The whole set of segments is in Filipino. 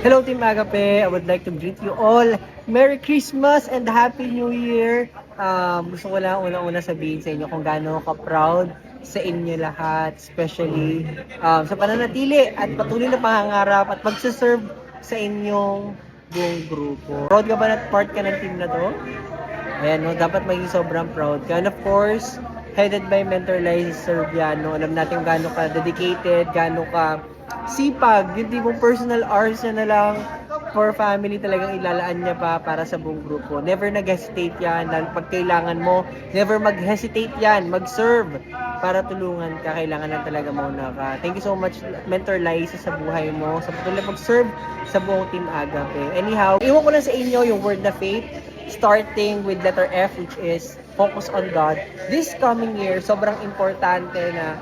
Hello Team Agape, I would like to greet you all. Merry Christmas and Happy New Year! Gusto ko lang una-una sabihin sa inyo kung gaano ka-proud sa inyo lahat, especially sa pananatili at patuloy na pangangarap at pagsaserve sa inyong buong grupo. Proud ka ba na part ka ng team na to? Ayan, no, dapat maging sobrang proud ka. And of course, headed by Mentor Liza Serviano, alam natin gaano ka dedicated, gaano ka sipag, yung tipong personal hours niya na lang for family talagang ilalaan niya pa para sa buong grupo. Never nag-hesitate yan, dahil pag kailangan mo, never mag-hesitate yan, mag-serve para tulungan ka, kailangan lang talaga muna ka. Thank you so much, Mentor Liza, sa buhay mo, sa patuloy na mag-serve sa buong Team Agape. Anyhow, iwan ko lang sa inyo yung word na faith, starting with letter F, which is focus on God. This coming year, sobrang importante na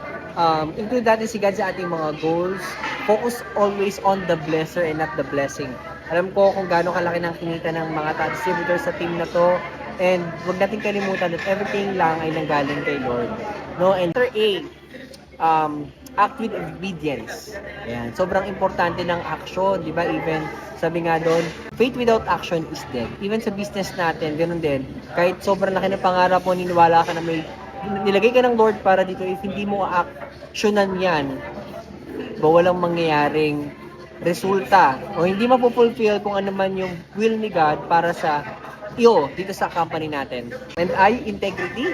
include natin si God sa ating mga goals. Focus always on the blesser and not the blessing. Alam ko kung gaano kalaki ng kinita ng mga distributors sa team na to. And huwag natin kalimutan that everything lang ay nanggaling kay Lord. No? And letter A, act with obedience. Ayan. Sobrang importante ng action, di ba? Even, sabi nga doon, faith without action is dead. Even sa business natin, ganun din. Kahit sobrang laki ng pangarap mo, niniwala ka na may nilagay ka ng Lord para dito, if hindi mo actionan yan, walang mangyayaring resulta o hindi mapupulfill kung ano man yung will ni God para sa iyo dito sa company natin. And integrity.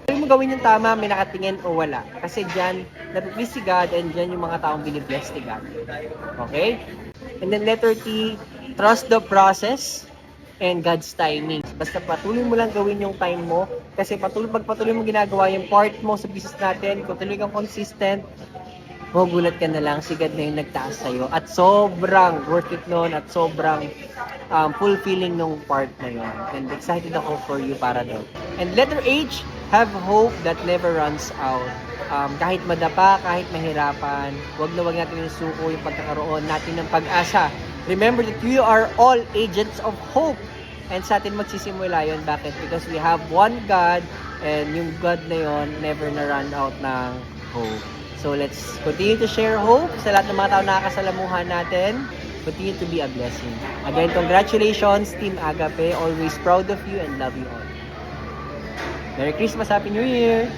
Kung mo gawin yung tama, may nakatingin o wala. Kasi dyan, napiplease si God and dyan yung mga taong binibless ni God. Okay? And then letter T, trust the process and God's timing. Basta patuloy mo lang gawin yung time mo kasi pag patuloy mo ginagawa yung part mo sa business natin, kung tuloy kang consistent, magugulat ka na lang si God na yung nagtaas sa'yo at sobrang worth it nun at sobrang fulfilling nung part na yun. And excited ako for you para doon. And letter H, have hope that never runs out. Kahit madapa, kahit mahirapan, wag natin yung suko yung pagkakaroon natin ng pag-asa. Remember that we are all agents of hope. And sa atin magsisimula yun. Bakit? Because we have one God and yung God na yun never na run out ng hope. So let's continue to share hope sa lahat ng mga tao na nakakasalamuhan natin. Continue to be a blessing. Again, congratulations, Team Agape. Always proud of you and love you all. Merry Christmas, Happy New Year!